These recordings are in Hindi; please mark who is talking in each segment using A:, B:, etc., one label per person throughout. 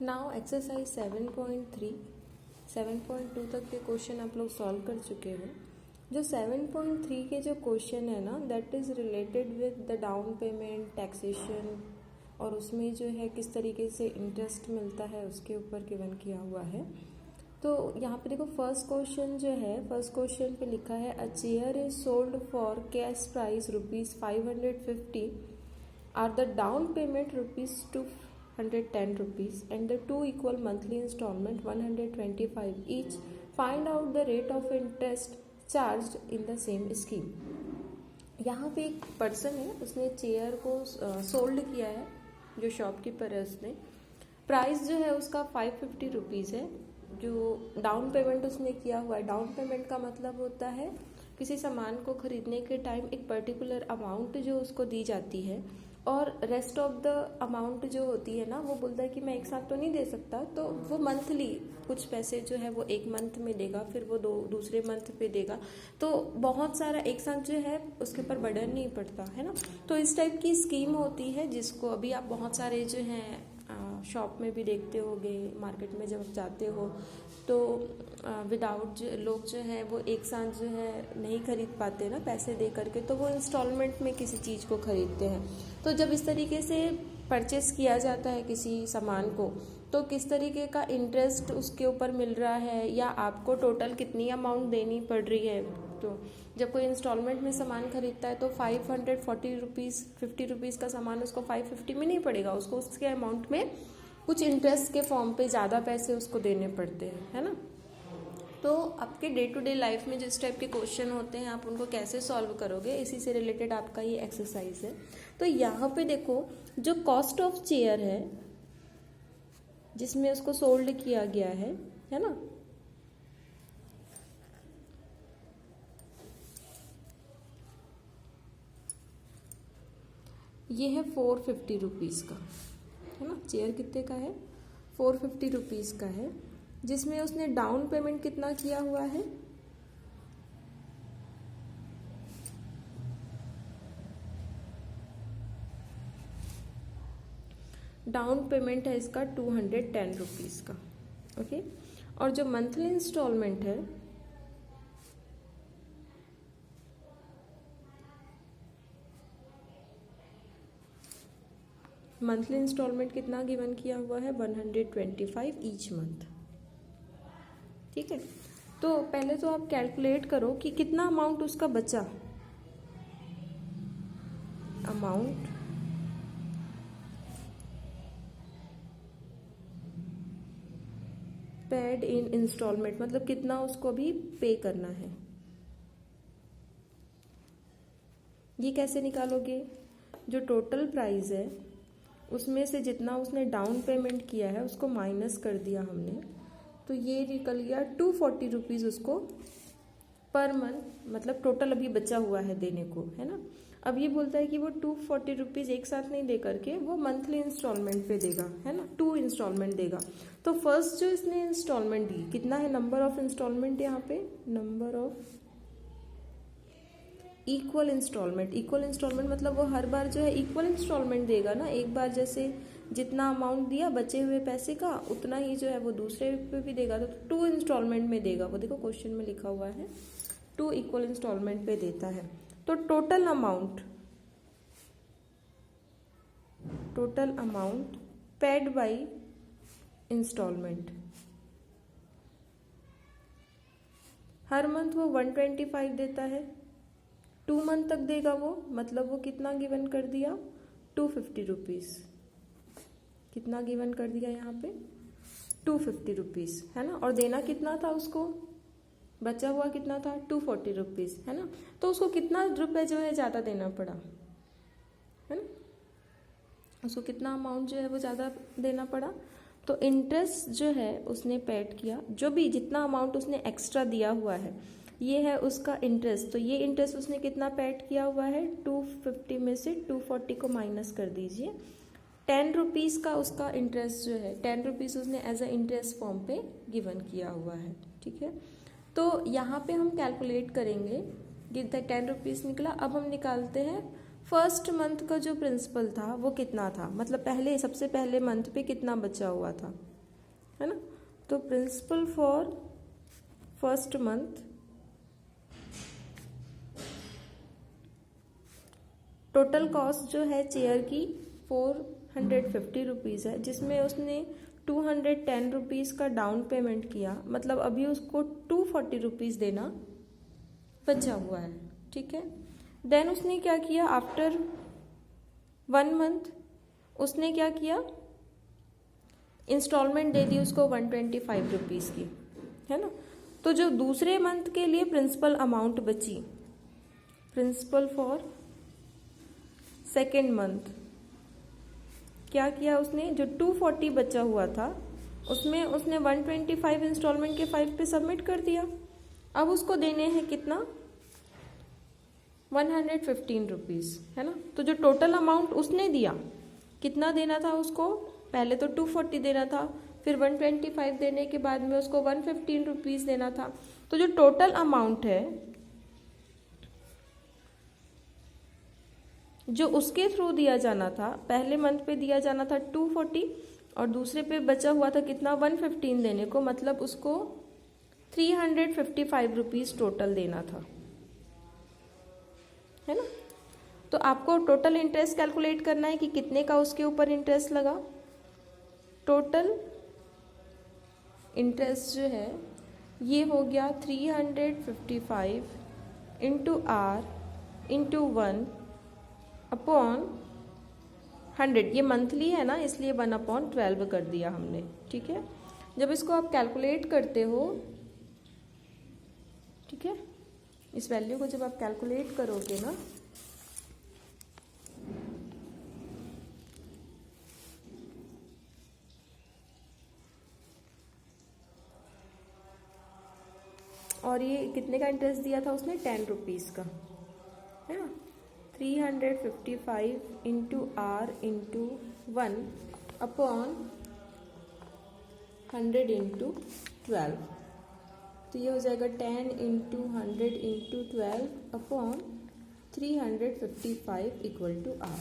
A: नाउ एक्सरसाइज 7.3 7.2 तक के क्वेश्चन आप लोग सॉल्व कर चुके हो। जो 7.3 के जो क्वेश्चन है ना, that is related with the down payment, taxation, और उसमें जो है किस तरीके से इंटरेस्ट मिलता है उसके ऊपर गिवन किया हुआ है। तो यहाँ पे देखो, फर्स्ट क्वेश्चन जो है, फर्स्ट क्वेश्चन पे लिखा है a chair is sold for cash price ₹550 or the down payment ₹210 and the two equal monthly installment 125 each. Find out the rate of interest charged in the same scheme. यहाँ पे एक पर्सन है, उसने चेयर को सोल्ड किया है, जो शॉपकीपर है उसने। प्राइस जो है उसका ₹550 है। जो डाउन पेमेंट उसने किया हुआ है, डाउन पेमेंट का मतलब होता है किसी सामान को खरीदने के टाइम एक पर्टिकुलर अमाउंट जो उसको दी जाती है, और रेस्ट ऑफ द अमाउंट जो होती है ना, वो बोलता है कि मैं एक साथ तो नहीं दे सकता, तो वो मंथली कुछ पैसे जो है वो एक मंथ में देगा, फिर वो दूसरे मंथ पे देगा। तो बहुत सारा एक साथ जो है उसके ऊपर बर्डन नहीं पड़ता है ना। तो इस टाइप की स्कीम होती है, जिसको अभी आप बहुत सारे जो हैं शॉप में भी देखते होगे, मार्केट में जब जाते हो तो विदाउट लोग जो है वो एक साथ जो है नहीं खरीद पाते ना पैसे दे करके, तो वो इंस्टॉलमेंट में किसी चीज़ को खरीदते हैं। तो जब इस तरीके से परचेस किया जाता है किसी सामान को, तो किस तरीके का इंटरेस्ट उसके ऊपर मिल रहा है, या आपको टोटल कितनी अमाउंट देनी पड़ रही है। तो जब कोई इंस्टॉलमेंट में सामान खरीदता है तो ₹550 का सामान उसको 550 में नहीं पड़ेगा, उसको उसके अमाउंट में कुछ इंटरेस्ट के फॉर्म पे ज़्यादा पैसे उसको देने पड़ते हैं, है ना। तो आपके डे टू डे लाइफ में जिस टाइप के क्वेश्चन होते हैं, आप उनको कैसे सॉल्व करोगे, इसी से रिलेटेड आपका ये एक्सरसाइज है। तो यहाँ पे देखो, जो कॉस्ट ऑफ चेयर है जिसमें उसको सोल्ड किया गया है ना, ये है ₹450 का, है ना। चेयर कितने का है? ₹450 का है, जिसमें उसने डाउन पेमेंट कितना किया हुआ है? डाउन पेमेंट है इसका ₹210 का, ओके। और जो मंथली इंस्टॉलमेंट है, मंथली इंस्टॉलमेंट कितना गिवन किया हुआ है? 125 ईच मंथ, ठीक है। तो पहले तो आप कैलकुलेट करो कि कितना अमाउंट उसका बचा। अमाउंट पेड इन इंस्टॉलमेंट, मतलब कितना उसको भी पे करना है। ये कैसे निकालोगे? जो टोटल प्राइस है उसमें से जितना उसने डाउन पेमेंट किया है उसको माइनस कर दिया हमने, तो ये निकल गया ₹240 उसको पर मंथ, मतलब टोटल अभी बचा हुआ है देने को, है ना। अब ये बोलता है कि वो ₹240 एक साथ नहीं दे करके वो मंथली इंस्टॉलमेंट पे देगा, है ना, 2 इंस्टॉलमेंट देगा। तो फर्स्ट जो इसने इंस्टॉलमेंट दी, कितना है नंबर ऑफ इंस्टॉलमेंट, यहाँ पे number of equal instalment. Equal instalment मतलब वो हर बार जो है इक्वल इंस्टॉलमेंट देगा ना। एक बार जैसे जितना अमाउंट दिया बचे हुए पैसे का, उतना ही जो है वो दूसरे पे भी देगा, तो 2 इंस्टॉलमेंट में देगा। वो देखो क्वेश्चन में लिखा हुआ है 2 इक्वल इंस्टॉलमेंट पे देता है। तो total amount paid by instalment, हर मंथ वो 125 देता है, 2 मंथ तक देगा वो, मतलब वो कितना गिवन कर दिया? ₹250। कितना गिवन कर दिया यहाँ पे? ₹250, है ना। और देना कितना था उसको? बचा हुआ कितना था? ₹240, है ना। तो उसको कितना रुपए जो है ज़्यादा देना पड़ा, है ना। उसको कितना अमाउंट जो है वो ज़्यादा देना पड़ा। तो इंटरेस्ट जो है उसने पेड किया, जो भी जितना अमाउंट उसने एक्स्ट्रा दिया हुआ है, ये है उसका इंटरेस्ट। तो ये इंटरेस्ट उसने कितना पेड किया हुआ है? 250 में से 240 को माइनस कर दीजिए। ₹10 का उसका इंटरेस्ट जो है, ₹10 उसने एज अ इंटरेस्ट फॉर्म पे गिवन किया हुआ है, ठीक है। तो यहाँ पे हम कैलकुलेट करेंगे कि ₹10 निकला। अब हम निकालते हैं फर्स्ट मंथ का जो प्रिंसिपल था वो कितना था, मतलब सबसे पहले मंथ पे कितना बचा हुआ था, है ना। तो principal for first month, total cost जो है चेयर की 450 रुपीज़ है, जिसमें उसने 210 रुपीज़ का डाउन पेमेंट किया, मतलब अभी उसको 240 रुपीज़ देना बचा हुआ है, ठीक है। देन उसने क्या किया, आफ्टर 1 मंथ उसने क्या किया, इंस्टॉलमेंट दे दी उसको 125 रुपीज़ की, है ना। तो जो दूसरे मंथ के लिए प्रिंसिपल अमाउंट बची, प्रिंसिपल फॉर सेकेंड मंथ, क्या किया उसने, जो 240 बचा हुआ था उसमें उसने 125 इंस्टॉलमेंट के 5 पे सबमिट कर दिया। अब उसको देने हैं कितना, 115 रुपीज़, है ना। तो जो टोटल अमाउंट उसने दिया, कितना देना था उसको, पहले तो 240 देना था, फिर 125 देने के बाद में उसको 115 रुपीज़ देना था। तो जो टोटल अमाउंट है जो उसके थ्रू दिया जाना था, पहले मंथ पे दिया जाना था 240 और दूसरे पे बचा हुआ था कितना, 115 देने को, मतलब उसको 355 रुपीज़ टोटल देना था, है ना। तो आपको टोटल इंटरेस्ट कैलकुलेट करना है कि कितने का उसके ऊपर इंटरेस्ट लगा। टोटल इंटरेस्ट जो है ये हो गया 355 इंटू आर इंटू 1 अपॉन 100, ये मंथली है ना इसलिए 1/12 कर दिया हमने, ठीक है। जब इसको आप कैलकुलेट करते हो, ठीक है, इस वैल्यू को जब आप कैलकुलेट करोगे ना, और ये कितने का इंटरेस्ट दिया था उसने, 10 रुपीज़ का, है ना। 355 into R into 1 upon 100 into 12, तो ये हो जाएगा 10 into 100 into 12 upon 355 equal to R.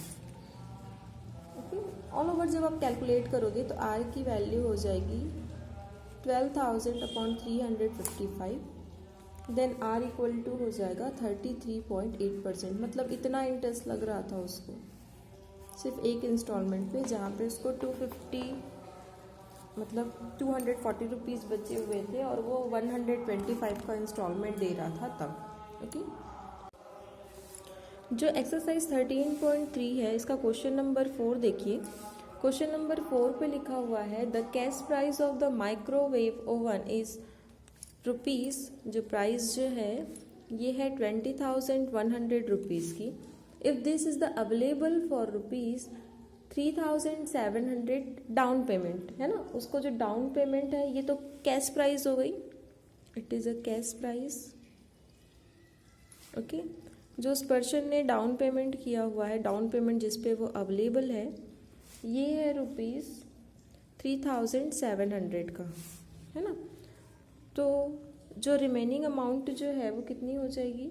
A: Okay, all over जब आप कैलकुलेट करोगे तो आर की वैल्यू हो जाएगी 12,000 upon 355, then R equal to हो जाएगा 33.8%, मतलब इतना इंटरेस्ट लग रहा था उसको सिर्फ एक इंस्टॉलमेंट पे, जहाँ पे उसको 250 मतलब 240 रुपीज़ बचे हुए थे और वो 125 का इंस्टॉलमेंट दे रहा था तब। ओके, जो एक्सरसाइज 13.3 है इसका क्वेश्चन नंबर 4 देखिए। क्वेश्चन नंबर 4 पे लिखा हुआ है the cash price of the microwave oven is rupees, जो प्राइस जो है ये है 20,100 रुपीज़ की। If this is the available for rupees 3,700 down payment, है ना। उसको जो डाउन पेमेंट है ये तो कैश प्राइस हो गई, it is a cash price. Okay, जो उस पर्सन ने डाउन पेमेंट किया हुआ है, डाउन पेमेंट जिस पे वो अवेलेबल है, ये है रुपीज़ 3,700 का, है ना। तो जो रिमेनिंग अमाउंट जो है वो कितनी हो जाएगी।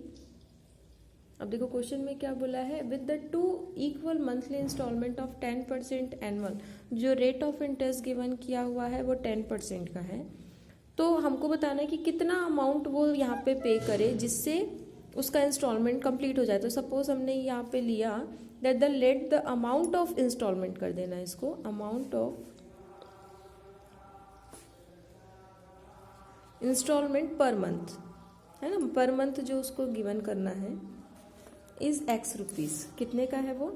A: अब देखो क्वेश्चन में क्या बोला है, with the 2 equal monthly instalment of 10% annual, जो रेट ऑफ इंटरेस्ट गिवन किया हुआ है वो 10% का है। तो हमको बताना है कि कितना अमाउंट वो यहाँ पे पे करे जिससे उसका इंस्टॉलमेंट कंप्लीट हो जाए। तो सपोज हमने यहाँ पे लिया that the let the amount of instalment कर देना है इसको, amount of instalment per month, है ना, पर मंथ जो उसको गिवन करना है इज एक्स रुपीज़। कितने का है वो,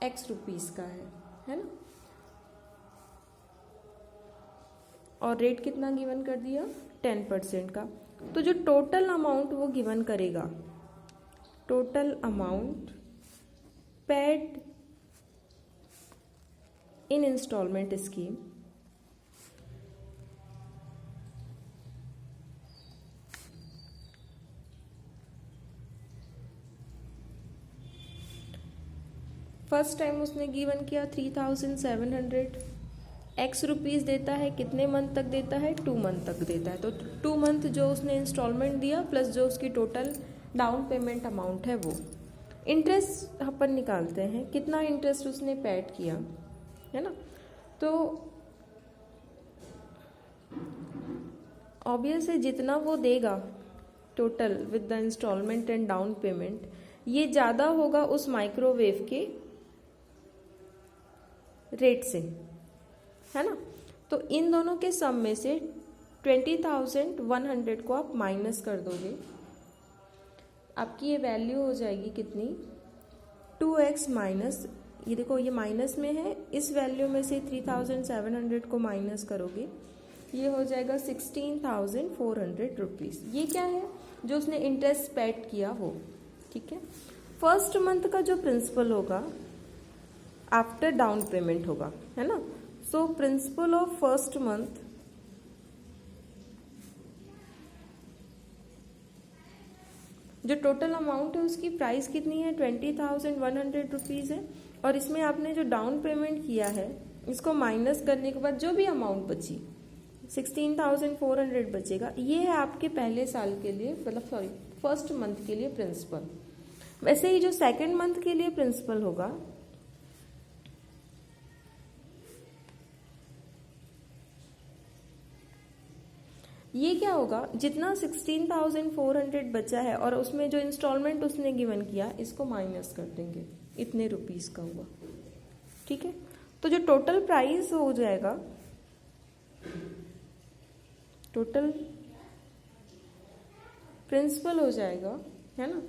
A: एक्स रुपीज़ का है ना। और रेट कितना गिवन कर दिया, 10% का। तो जो टोटल अमाउंट वो गिवन करेगा, total amount paid in instalment scheme, first time उसने गिवन किया 3,700, एक्स रुपीज़ देता है, कितने मंथ तक देता है, 2 मंथ तक देता है। तो 2 मंथ जो उसने इंस्टॉलमेंट दिया प्लस जो उसकी टोटल डाउन पेमेंट अमाउंट है वो। इंटरेस्ट अपन निकालते हैं, कितना इंटरेस्ट उसने पेड किया, है ना। तो ऑब्वियस है जितना वो देगा total with the instalment and down payment, ये ज़्यादा होगा उस माइक्रोवेव के रेट से, है ना। तो इन दोनों के सम में से 20,100 को आप माइनस कर दोगे, आपकी ये वैल्यू हो जाएगी कितनी, 2x माइनस, ये देखो ये माइनस में है, इस वैल्यू में से 3,700 को माइनस करोगे, ये हो जाएगा 16,400 रुपीज़। ये क्या है, जो उसने इंटरेस्ट पेड किया वो, ठीक है। फर्स्ट मंथ का जो प्रिंसिपल होगा आफ्टर डाउन पेमेंट होगा, है ना। So principle of first month जो टोटल अमाउंट है उसकी प्राइस कितनी है, 20,100 रुपीज़ है, और इसमें आपने जो डाउन पेमेंट किया है इसको माइनस करने के बाद जो भी अमाउंट बची 16,400 बचेगा, ये है आपके पहले साल के लिए, मतलब सॉरी फर्स्ट मंथ के लिए प्रिंसिपल। वैसे ही जो सेकंड मंथ के लिए प्रिंसिपल होगा, ये क्या होगा, जितना 16,400 बचा है और उसमें जो इंस्टॉलमेंट उसने गिवन किया इसको माइनस कर देंगे, इतने रुपीस का हुआ, ठीक है। तो जो टोटल प्राइस हो जाएगा, टोटल प्रिंसिपल हो जाएगा, है ना,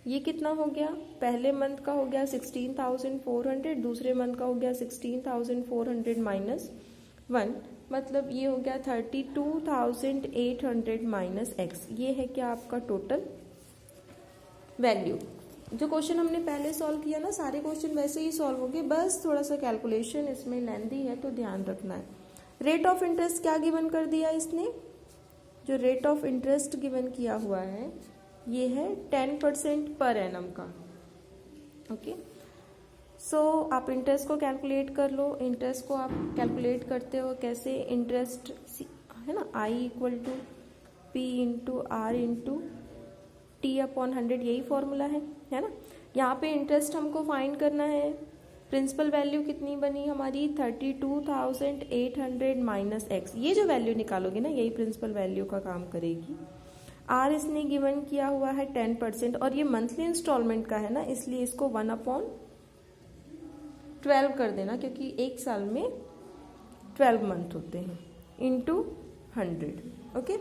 A: ये कितना हो गया, पहले मंथ का हो गया 16,400, दूसरे मंथ का हो गया 16,400 माइनस 1, मतलब ये हो गया 32,800 माइनस एक्स। ये है क्या आपका टोटल वैल्यू। जो क्वेश्चन हमने पहले सॉल्व किया ना, सारे क्वेश्चन वैसे ही सॉल्व हो गए, बस थोड़ा सा कैलकुलेशन इसमें लेंदी है तो ध्यान रखना है। रेट ऑफ इंटरेस्ट क्या गिवन कर दिया इसने, जो रेट ऑफ इंटरेस्ट गिवन किया हुआ है ये है 10% पर एनम का, ओके। सो आप इंटरेस्ट को कैलकुलेट कर लो। इंटरेस्ट को आप कैलकुलेट करते हो कैसे, इंटरेस्ट है ना, I equal to P into R into T upon 100, यही फॉर्मूला है ना। यहाँ पे इंटरेस्ट हमको फाइंड करना है, प्रिंसिपल वैल्यू कितनी बनी हमारी 32,800 माइनस एक्स, ये जो वैल्यू निकालोगे ना यही प्रिंसिपल वैल्यू का काम करेगी। आर इसने गिवन किया हुआ है 10%, और ये मंथली इंस्टॉलमेंट का है ना, इसलिए इसको 1/12 कर देना, क्योंकि एक साल में 12 मंथ होते हैं, into 100, okay.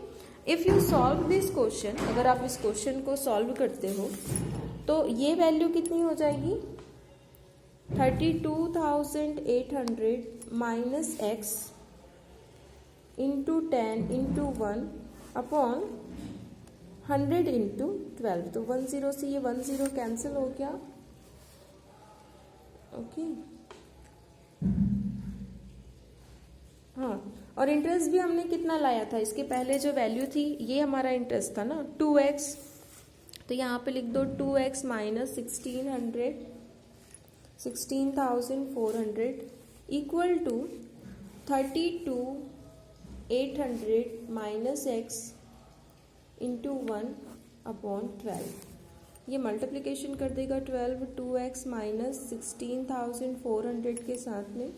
A: If you solve this question, अगर आप इस क्वेश्चन को सॉल्व करते हो तो ये वैल्यू कितनी हो जाएगी, 32,800 minus x into 10 into 1 upon 100 into 12, तो 10 से ये 10 कैंसिल हो गया, ओके। हाँ, और इंटरेस्ट भी हमने कितना लाया था, इसके पहले जो वैल्यू थी ये हमारा इंटरेस्ट था ना 2x, तो यहाँ पे लिख दो 2x minus 16,400 equal to 32,800 minus x into 1/12। ये मल्टीप्लिकेशन कर देगा 12 2x माइनस 16,400 के साथ में,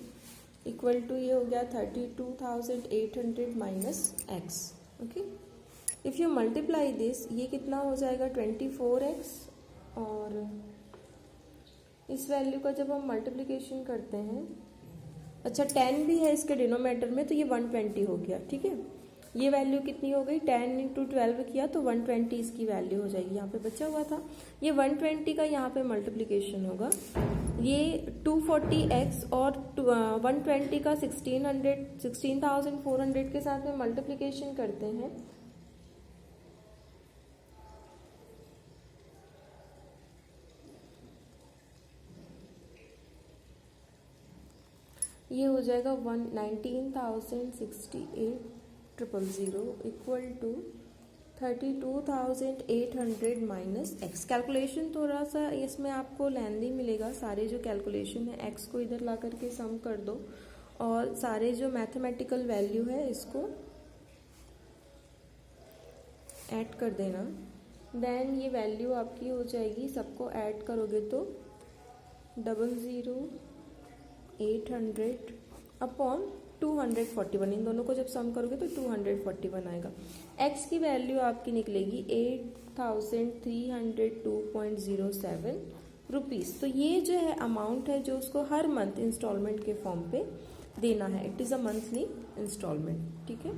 A: इक्वल टू ये हो गया 32,800 minus x, okay. If you multiply this, ये कितना हो जाएगा 24x, और इस वैल्यू का जब हम मल्टीप्लिकेशन करते हैं, अच्छा 10 भी है इसके डिनोमिनेटर में, तो ये 120 हो गया, ठीक है। ये वैल्यू कितनी हो गई, 10 इंटू 12 किया तो 120 इसकी वैल्यू हो जाएगी, यहाँ पे बचा हुआ था ये 120 का, यहाँ पे मल्टीप्लिकेशन होगा, ये 240x और 120 का 16,400 के साथ में मल्टीप्लिकेशन करते हैं, ये हो जाएगा 19,068,000 equal to 32,800 minus X. Calculation थोड़ा सा इसमें आपको लेंदी मिलेगा, सारे जो कैलकुलेशन है एक्स को इधर ला करके सम कर दो, और सारे जो मैथमेटिकल वैल्यू है इसको ऐड कर देना, देन ये वैल्यू आपकी हो जाएगी, सबको ऐड करोगे तो 00800 अपॉन 241, इन दोनों को जब सम करोगे तो 241 आएगा। एक्स की वैल्यू आपकी निकलेगी 8302.07 रुपीज़। तो ये जो है अमाउंट है जो उसको हर मंथ इंस्टॉलमेंट के फॉर्म पे देना है। It is a monthly instalment, ठीक है।